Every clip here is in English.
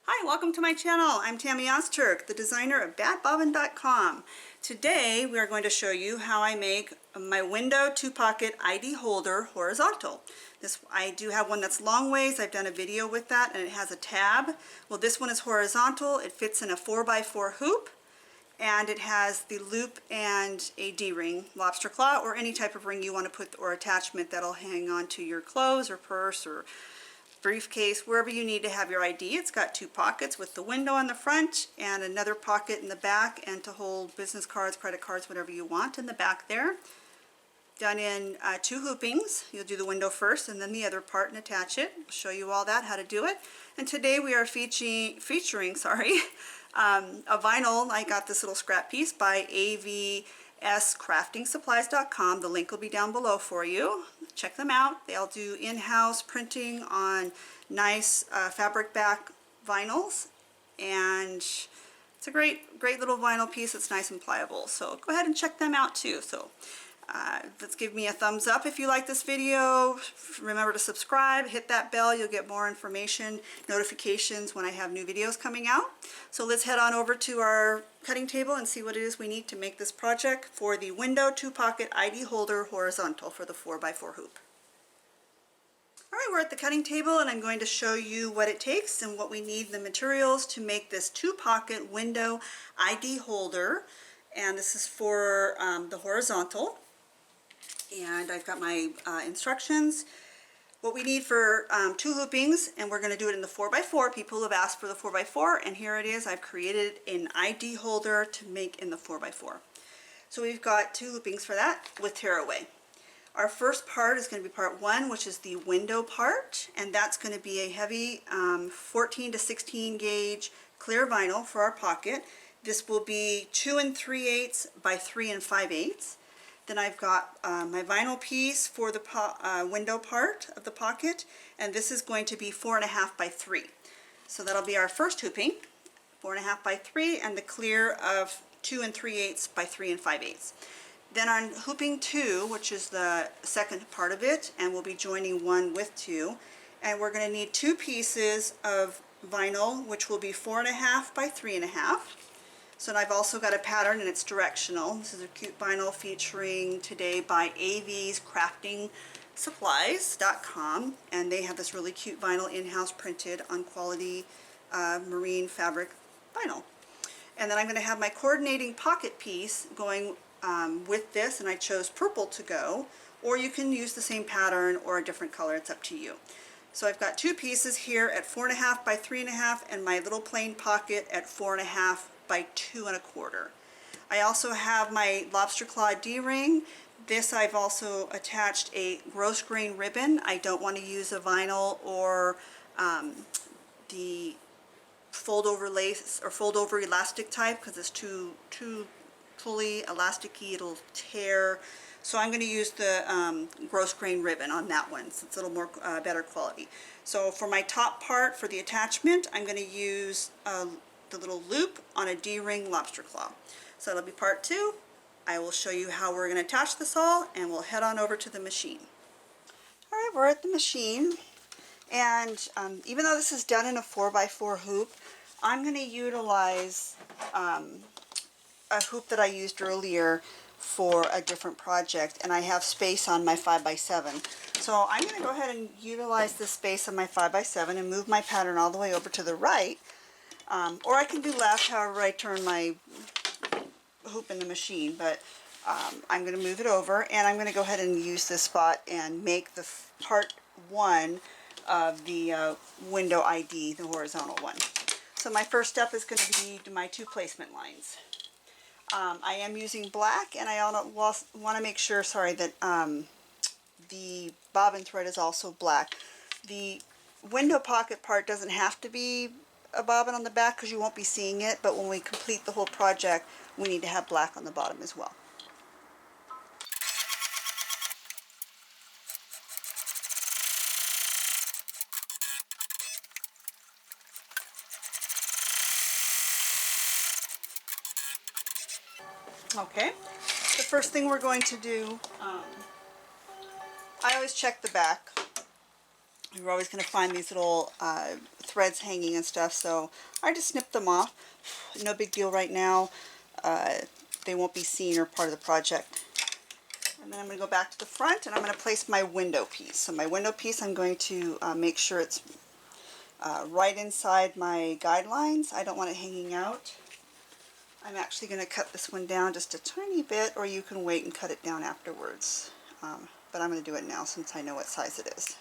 Hi, welcome to my channel. I'm Tammy Ozturk, the designer of badbobbin.com. Today we are going to show you how I make my window 2-pocket ID holder horizontal. I do have one that's long ways. I've done a video with that and it has a tab. Well, this one is horizontal. It fits in a 4x4 hoop and it has the loop and a D-ring, lobster claw, or any type of ring you want to put or attachment that'll hang on to your clothes or purse or briefcase, wherever you need to have your ID. It's got 2 pockets with the window on the front and another pocket in the back, and to hold business cards, credit cards, whatever you want in the back there. Done in 2 hoopings. You'll do the window first and then the other part and attach it. I'll show you all that, how to do it. And today we are featuring a vinyl. I got this little scrap piece by avscraftingsupplies.com. The link will be down below for you. Check them out. They'll do in-house printing on nice fabric back vinyls, and it's a great little vinyl piece. It's nice and pliable, so go ahead and check them out too. So let's give me a thumbs up if you like this video. Remember to subscribe, hit that bell. You'll get more information, notifications when I have new videos coming out. So let's head on over to our cutting table and see what it is we need to make this project for the window 2-pocket ID holder horizontal for the 4x4 hoop. Alright, we're at the cutting table and I'm going to show you what it takes and what we need, the materials to make this 2-pocket window ID holder. And this is for the horizontal. And I've got my instructions. What we need for 2 hoopings, and we're going to do it in the 4x4. People have asked for the 4x4, and here it is. I've created an ID holder to make in the 4x4. So we've got 2 hoopings for that with tearaway. Our first part is going to be part 1, which is the window part, and that's going to be a heavy 14 to 16 gauge clear vinyl for our pocket. This will be 2 3/8 by 3 5/8. Then I've got my vinyl piece for the window part of the pocket, and this is going to be 4.5 by 3. So that'll be our first hooping, 4.5 by 3, and the clear of 2 3/8 by 3 5/8. Then on hooping 2, which is the second part of it, and we'll be joining 1 with 2, and we're going to need 2 pieces of vinyl, which will be 4.5 by 3.5. So I've also got a pattern, and it's directional. This is a cute vinyl featuring today by avscraftingsupplies.com, and they have this really cute vinyl in-house printed on quality marine fabric vinyl. And then I'm going to have my coordinating pocket piece going with this, and I chose purple to go, or you can use the same pattern or a different color. It's up to you. So I've got 2 pieces here at 4.5 by 3.5, and my little plain pocket at 4.5 by 2 1/4. I also have my lobster claw D-ring. This I've also attached a gross grain ribbon. I don't want to use a vinyl or the fold over lace or fold over elastic type, because it's too fully elasticy, it'll tear. So I'm going to use the gross grain ribbon on that one, so it's a little more better quality. So for my top part for the attachment, I'm going to use the little loop on a D-ring lobster claw. So that'll be part 2. I will show you how we're going to attach this all, and we'll head on over to the machine. Alright, we're at the machine, and even though this is done in a 4x4 hoop, I'm going to utilize a hoop that I used earlier for a different project, and I have space on my 5x7. So I'm going to go ahead and utilize this space on my 5x7 and move my pattern all the way over to the right. Or I can do left, however I turn my hoop in the machine, but I'm going to move it over, and I'm going to go ahead and use this spot and make the part 1 of the window ID, the horizontal one. So my first step is going to be my 2 placement lines. I am using black, and I want to make sure, that the bobbin thread is also black. The window pocket part doesn't have to be a bobbin on the back because you won't be seeing it, but when we complete the whole project, we need to have black on the bottom as well. Okay, the first thing we're going to do, I always check the back. You're always going to find these little threads hanging and stuff, so I just snipped them off. No big deal right now. They won't be seen or part of the project. And then I'm going to go back to the front and I'm going to place my window piece. So my window piece, I'm going to make sure it's right inside my guidelines. I don't want it hanging out. I'm actually going to cut this one down just a tiny bit, or you can wait and cut it down afterwards. But I'm going to do it now since I know what size it is.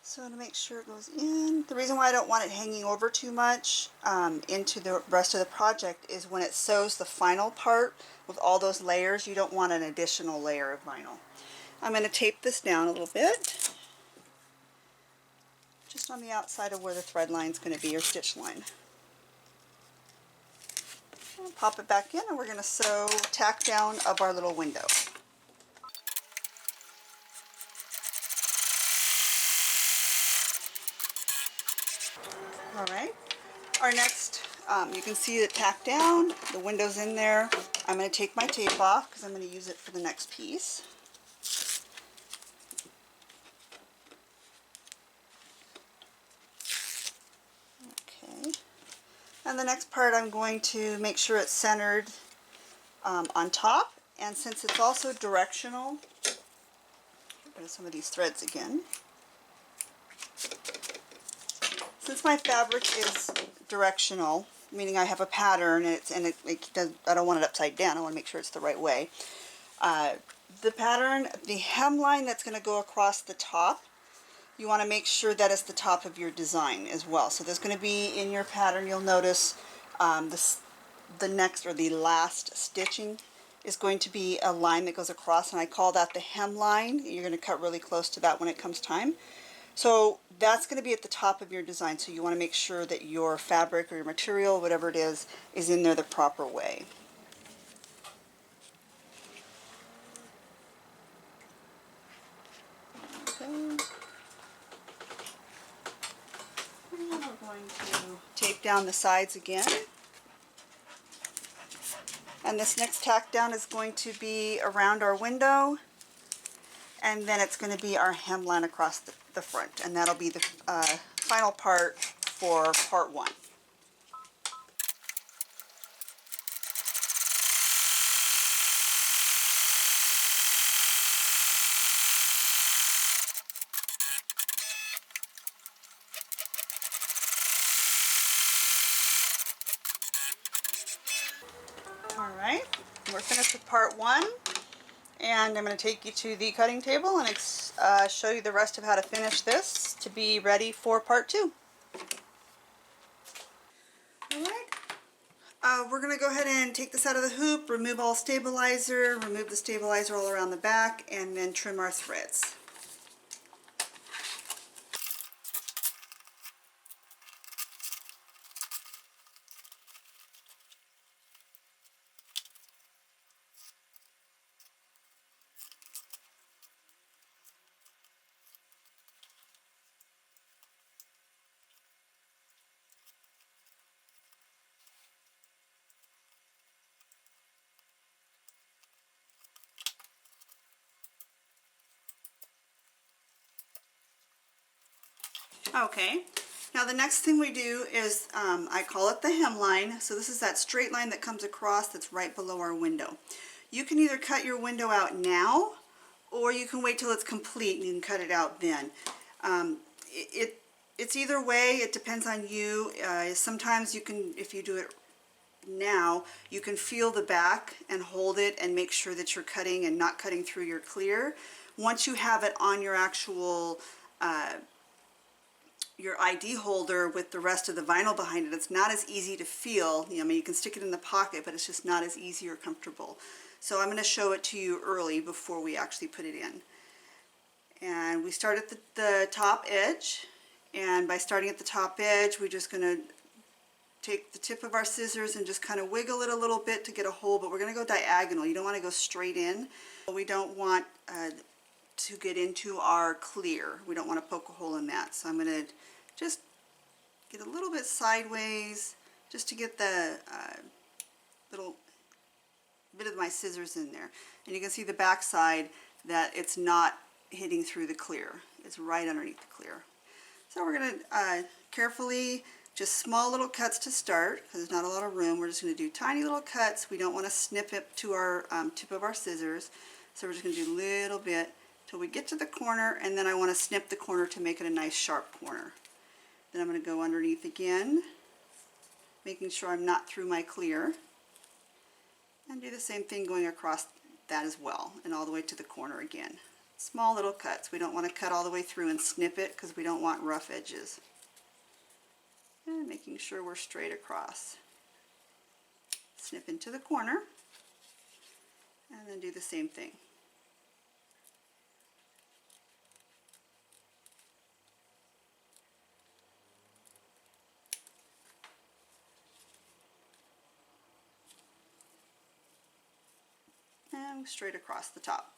So to make sure it goes in, the reason why I don't want it hanging over too much into the rest of the project is when it sews the final part with all those layers, you don't want an additional layer of vinyl. I'm going to tape this down a little bit, just on the outside of where the thread line is going to be, or stitch line. And pop it back in, and we're going to sew tack down of our little window. Alright, our next, you can see the tack down, the window's in there. I'm going to take my tape off because I'm going to use it for the next piece. Okay, and the next part I'm going to make sure it's centered on top, and since it's also directional, get rid of some of these threads again. Since my fabric is directional, meaning I have a pattern and I don't want it upside down, I want to make sure it's the right way. The pattern, the hemline that's going to go across the top, you want to make sure that it's the top of your design as well. So there's going to be in your pattern, you'll notice the next or the last stitching is going to be a line that goes across, and I call that the hemline. You're going to cut really close to that when it comes time. So that's going to be at the top of your design, so you want to make sure that your fabric or your material, whatever it is in there the proper way. Okay. And we're going to tape down the sides again. And this next tack down is going to be around our window, and then it's going to be our hemline across the front, and that'll be the final part for part one. Alright, we're finished with part one, and I'm going to take you to the cutting table and show you the rest of how to finish this to be ready for part two. Alright, we're going to go ahead and take this out of the hoop, remove all stabilizer, remove the stabilizer all around the back, and then trim our threads. Okay, now the next thing we do is, I call it the hemline. So this is that straight line that comes across that's right below our window. You can either cut your window out now, or you can wait till it's complete and you can cut it out then. It's either way, it depends on you. Sometimes you can, if you do it now, you can feel the back and hold it and make sure that you're cutting and not cutting through your clear. Once you have it on your actual your ID holder with the rest of the vinyl behind it, it's not as easy to feel. I mean, you can stick it in the pocket, but it's just not as easy or comfortable. So I'm going to show it to you early before we actually put it in. And we start at the top edge, and by starting at the top edge, we're just going to take the tip of our scissors and just kind of wiggle it a little bit to get a hole, but we're going to go diagonal. You don't want to go straight in. We don't want to get into our clear. We don't want to poke a hole in that. So I'm going to just get a little bit sideways just to get the little bit of my scissors in there. And you can see the back side that it's not hitting through the clear. is right underneath the clear. So we're going to carefully, just small little cuts to start, because there's not a lot of room. We're just going to do tiny little cuts. We don't want to snip it to our tip of our scissors. So we're just going to do a little bit till we get to the corner, and then I want to snip the corner to make it a nice sharp corner. Then I'm going to go underneath again, making sure I'm not through my clear, and do the same thing going across that as well, and all the way to the corner again. Small little cuts. We don't want to cut all the way through and snip it because we don't want rough edges. And making sure we're straight across. Snip into the corner, and then do the same thing. And straight across the top.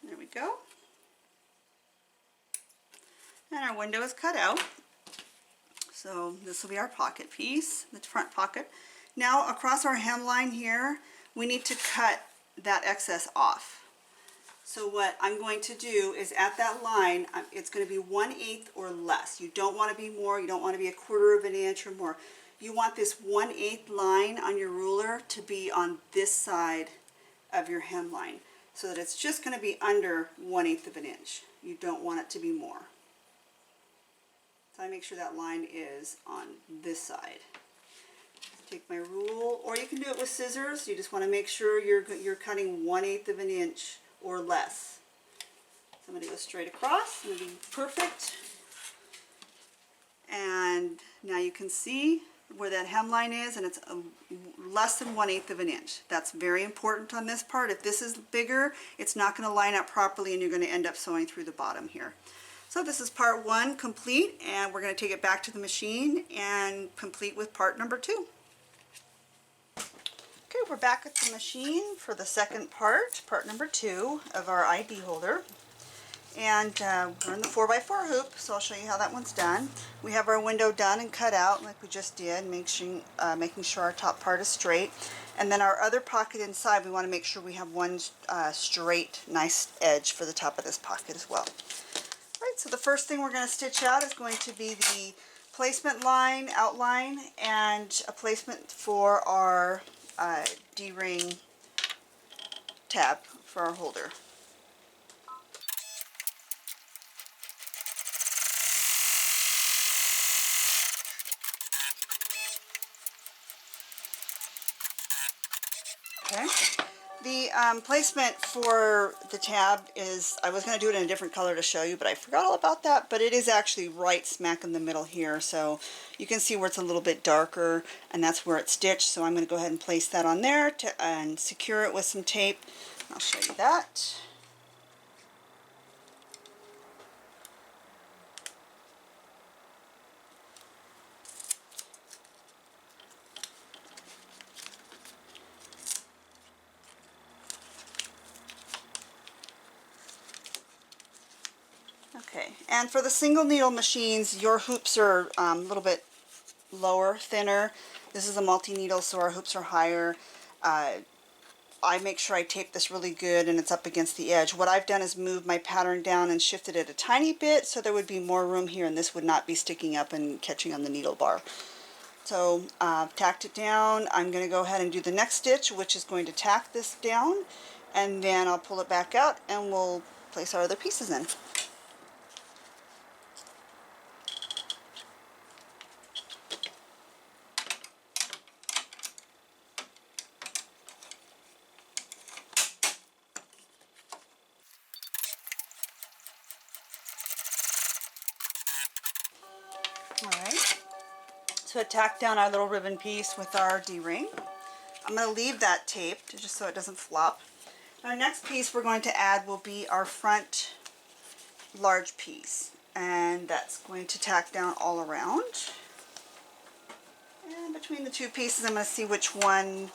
There we go. And our window is cut out. So this will be our pocket piece, the front pocket. Now across our hemline here, we need to cut that excess off. So what I'm going to do is at that line, it's going to be 1/8 or less. You don't want to be more, you don't want to be 1/4 of an inch or more. You want this 1/8 line on your ruler to be on this side of your hemline, so that it's just going to be under 1/8 of an inch. You don't want it to be more. So I make sure that line is on this side. Take my rule, or you can do it with scissors. You just want to make sure you're cutting 1/8 of an inch or less. So I'm going to go straight across. I'm going to be perfect. And now you can see where that hemline is, and it's less than 1/8 of an inch. That's very important on this part. If this is bigger, it's not going to line up properly, and you're going to end up sewing through the bottom here. So this is part 1 complete, and we're going to take it back to the machine and complete with part number 2. Okay, we're back at the machine for the second part, part number 2 of our ID holder. And we're in the 4x4 hoop, so I'll show you how that one's done. We have our window done and cut out like we just did, making sure our top part is straight. And then our other pocket inside, we want to make sure we have one straight, nice edge for the top of this pocket as well. Right, so the first thing we're going to stitch out is going to be the placement line, outline, and a placement for our D-ring tab for our holder. Okay. The placement for the tab is, I was going to do it in a different color to show you, but I forgot all about that, but it is actually right smack in the middle here, so you can see where it's a little bit darker, and that's where it's stitched, so I'm going to go ahead and place that on there and secure it with some tape. I'll show you that. Okay, and for the single needle machines, your hoops are a little bit lower, thinner. This is a multi-needle, so our hoops are higher. I make sure I tape this really good and it's up against the edge. What I've done is move my pattern down and shifted it a tiny bit so there would be more room here and this would not be sticking up and catching on the needle bar. So tacked it down. I'm going to go ahead and do the next stitch, which is going to tack this down, and then I'll pull it back out and we'll place our other pieces in. Alright, so I tacked down our little ribbon piece with our D-ring. I'm going to leave that taped just so it doesn't flop. Our next piece we're going to add will be our front large piece, and that's going to tack down all around. And between the two pieces I'm going to see which one.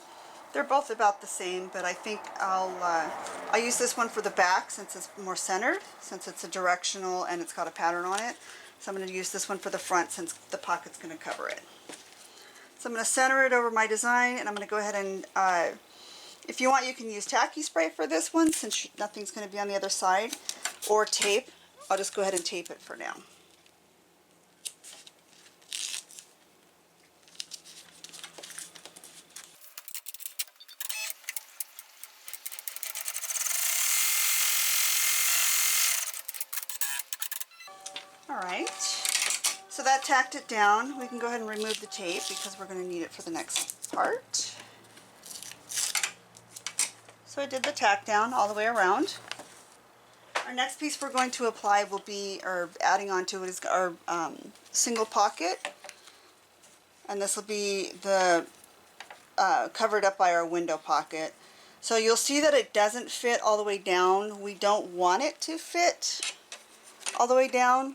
They're both about the same, but I think I'll use this one for the back since it's more centered, since it's a directional and it's got a pattern on it. So I'm going to use this one for the front since the pocket's going to cover it. So I'm going to center it over my design, and I'm going to go ahead and If you want, you can use tacky spray for this one since nothing's going to be on the other side, or tape. I'll just go ahead and tape it for now. Alright, so that tacked it down. We can go ahead and remove the tape because we're going to need it for the next part. So I did the tack down all the way around. Our next piece we're going to apply will be, or adding onto it is our single pocket. And this will be the covered up by our window pocket. So you'll see that it doesn't fit all the way down. We don't want it to fit all the way down.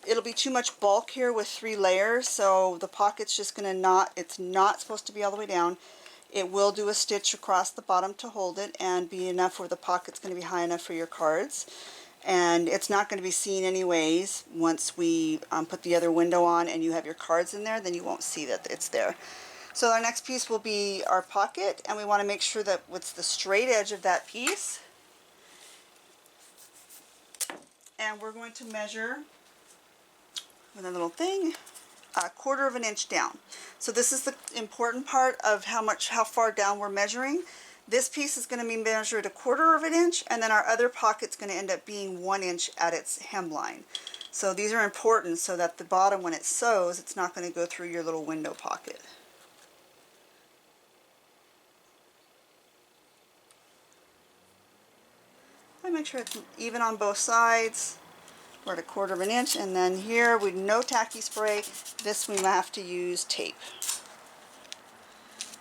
It'll be too much bulk here with 3 layers, so the pocket's just going to it's not supposed to be all the way down. It will do a stitch across the bottom to hold it and be enough where the pocket's going to be high enough for your cards. And it's not going to be seen anyways. Once we put the other window on and you have your cards in there, then you won't see that it's there. So our next piece will be our pocket, and we want to make sure that it's the straight edge of that piece. And we're going to measure with a little thing, 1/4 of an inch down. So this is the important part of how far down we're measuring. This piece is going to be measured 1/4 of an inch, and then our other pocket's going to end up being 1 inch at its hemline. So these are important so that the bottom, when it sews, it's not going to go through your little window pocket. I make sure it's even on both sides. We're at 1/4 of an inch, and then here with no tacky spray, this we have to use tape.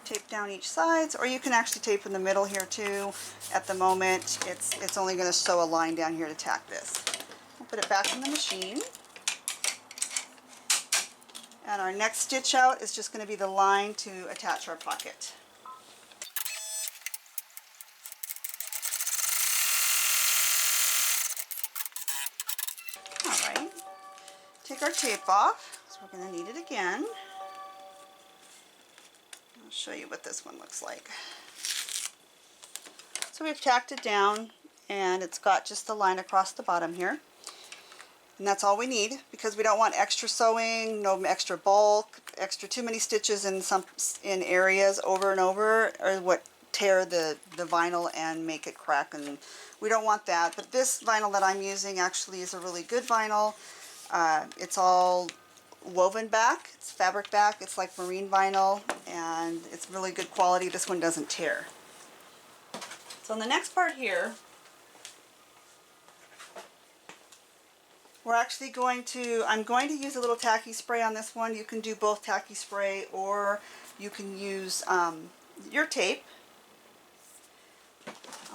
Tape down each sides, or you can actually tape in the middle here too. At the moment, it's only going to sew a line down here to tack this. We'll put it back in the machine. And our next stitch out is just going to be the line to attach our pocket. Alright, take our tape off, so we're going to need it again. I'll show you what this one looks like. So we've tacked it down, and it's got just the line across the bottom here. And that's all we need, because we don't want extra sewing, no extra bulk, too many stitches in areas over and over, or what tear the vinyl and make it crack, and we don't want that. But this vinyl that I'm using actually is a really good vinyl. It's all woven back, it's fabric back, it's like marine vinyl, and it's really good quality. This one doesn't tear. So on the next part here, we're actually I'm going to use a little tacky spray on this one. You can do both tacky spray, or you can use your tape.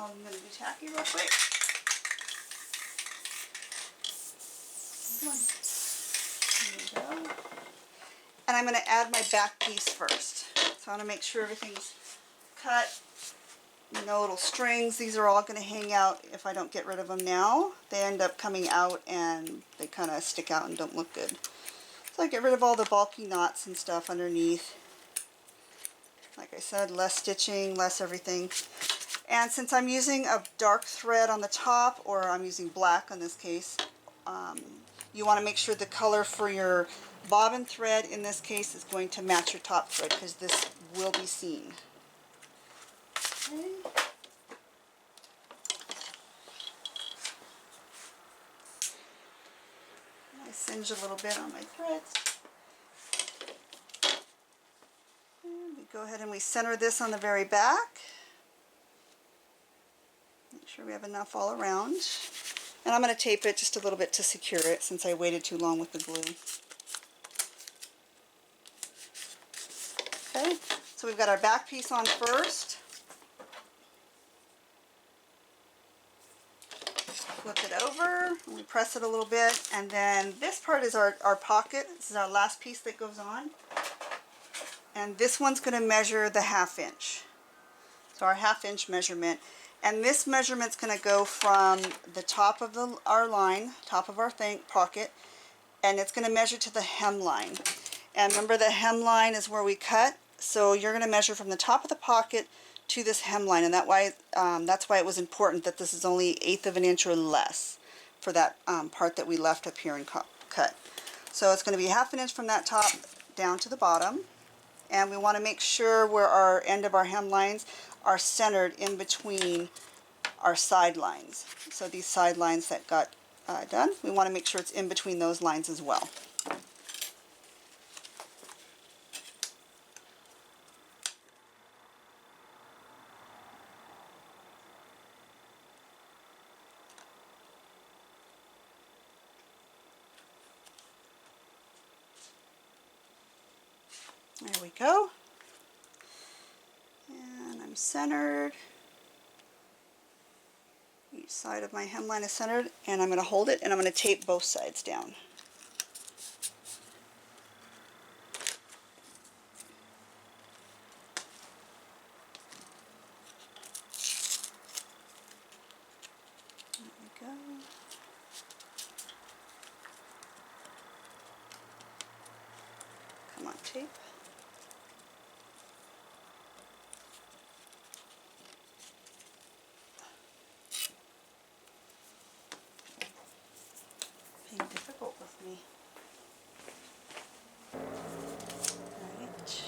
I'm going to do tacky real quick. There we go. And I'm going to add my back piece first. So I want to make sure everything's cut. No little strings. These are all going to hang out if I don't get rid of them now. They end up coming out and they kind of stick out and don't look good. So I get rid of all the bulky knots and stuff underneath. Like I said, less stitching, less everything. And since I'm using a dark thread on the top, or I'm using black in this case, you want to make sure the color for your bobbin thread in this case is going to match your top thread, because this will be seen. Okay. I singe a little bit on my threads. And we go ahead and we center this on the very back. Make sure we have enough all around. And I'm going to tape it just a little bit to secure it since I waited too long with the glue. Okay, so we've got our back piece on first. Flip it over, and we press it a little bit, and then this part is our pocket. This is our last piece that goes on. And this one's going to measure the 1/2 inch. So our 1/2 inch measurement. And this measurement's going to go from the top of our line, top of our pocket, and it's going to measure to the hemline. And remember, the hemline is where we cut, So you're going to measure from the top of the pocket to this hemline, and that's why it was important that this is only 1/8 of an inch or less for that part that we left up here and cut. So it's going to be 1/2 an inch from that top down to the bottom, and we want to make sure where our end of our hemlines are centered in between our side lines. So these side lines that got done, we want to make sure it's in between those lines as well. There we go. And I'm centered. Each side of my hemline is centered, and I'm going to hold it and I'm going to tape both sides down. There we go. Come on, tape. Being difficult with me. Right.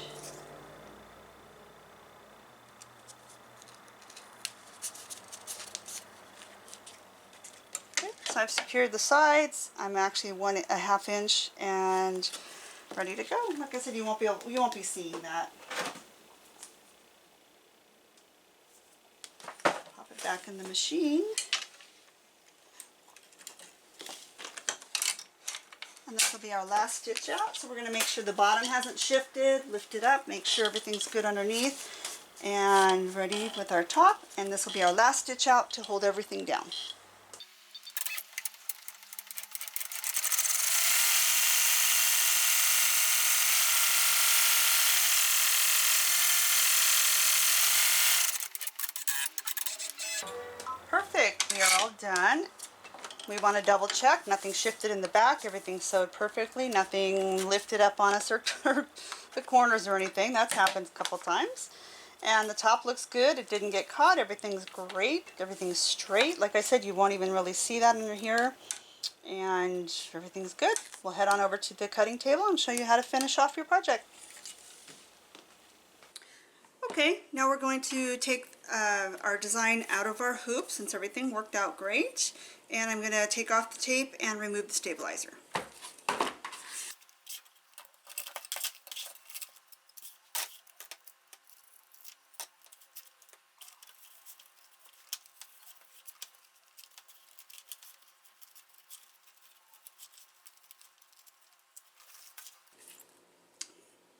Okay, so I've secured the sides. I'm actually 1/2 inch and ready to go. Like I said, you won't be seeing that. Pop it back in the machine. And this will be our last stitch out. So we're going to make sure the bottom hasn't shifted, lift it up, make sure everything's good underneath, and ready with our top. And this will be our last stitch out to hold everything down. Perfect, we are all done. We want to double check, nothing shifted in the back, everything sewed perfectly, nothing lifted up on us or the corners or anything. That's happened a couple times. And the top looks good, it didn't get caught, everything's great, everything's straight. Like I said, you won't even really see that under here. And everything's good. We'll head on over to the cutting table and show you how to finish off your project. Okay, now we're going to take our design out of our hoop since everything worked out great. And I'm going to take off the tape and remove the stabilizer.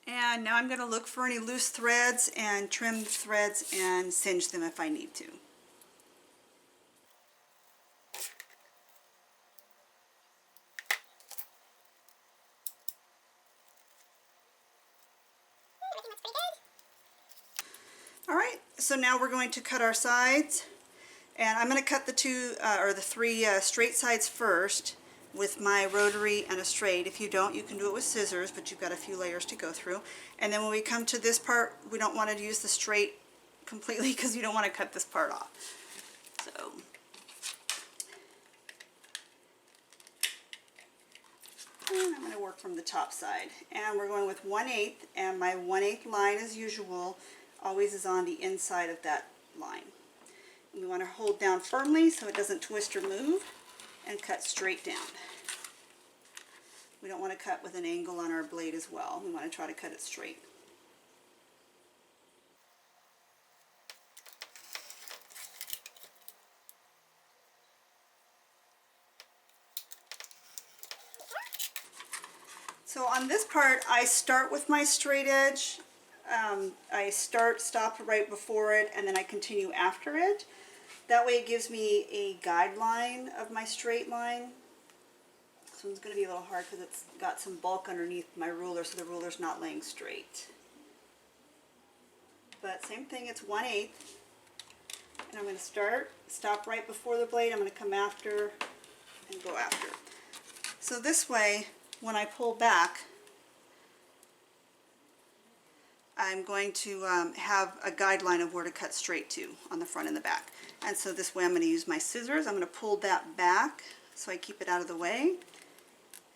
And now I'm going to look for any loose threads and trim the threads and singe them if I need to. Alright, so now we're going to cut our sides, and I'm going to cut the three straight sides first with my rotary and a straight. If you don't, you can do it with scissors, but you've got a few layers to go through. And then when we come to this part, we don't want to use the straight completely because you don't want to cut this part off. So and I'm going to work from the top side, and we're going with 1/8, and my 1/8 line as usual always is on the inside of that line. And we want to hold down firmly so it doesn't twist or move, and cut straight down. We don't want to cut with an angle on our blade as well. We want to try to cut it straight. So on this part, I start with my straight edge. I stop right before it, and then I continue after it. That way it gives me a guideline of my straight line. This one's going to be a little hard because it's got some bulk underneath my ruler, so the ruler's not laying straight. But same thing, it's 1/8. And I'm going to stop right before the blade. I'm going to come after and go after. So this way, when I pull back, I'm going to have a guideline of where to cut straight to on the front and the back. And so this way I'm going to use my scissors. I'm going to pull that back so I keep it out of the way.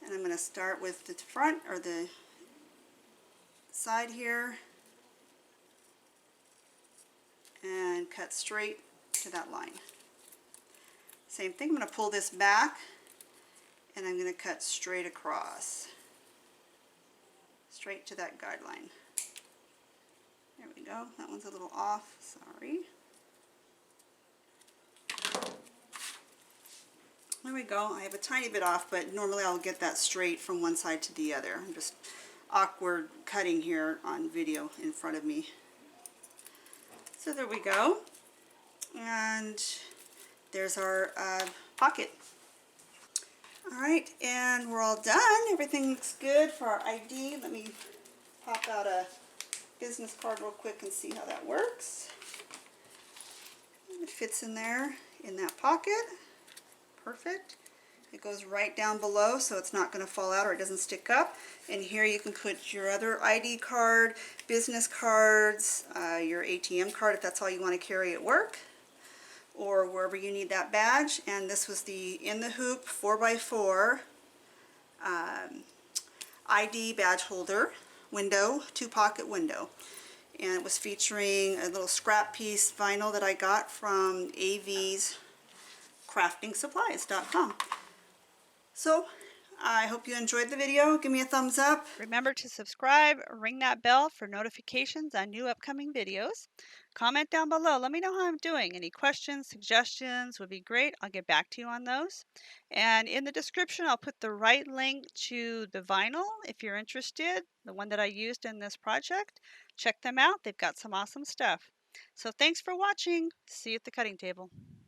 And I'm going to start with the front or the side here and cut straight to that line. Same thing, I'm going to pull this back and I'm going to cut straight across, straight to that guideline. There we go, that one's a little off, sorry. There we go, I have a tiny bit off, but normally I'll get that straight from one side to the other. I'm just awkward cutting here on video in front of me. So there we go, and there's our pocket. Alright, and we're all done. Everything looks good for our ID. Let me pop out a business card real quick and see how that works. It fits in there in that pocket. Perfect. It goes right down below so it's not going to fall out or it doesn't stick up. And here you can put your other ID card, business cards, your ATM card if that's all you want to carry at work, or wherever you need that badge. And this was the In the Hoop 4x4 ID badge holder window, 2-pocket window. And it was featuring a little scrap piece vinyl that I got from AV's craftingsupplies.com. So I hope you enjoyed the video. Give me a thumbs up. Remember to subscribe, ring that bell for notifications on new upcoming videos. Comment down below. Let me know how I'm doing. Any questions, suggestions would be great. I'll get back to you on those. And in the description, I'll put the right link to the vinyl if you're interested, the one that I used in this project. Check them out. They've got some awesome stuff. So thanks for watching. See you at the cutting table.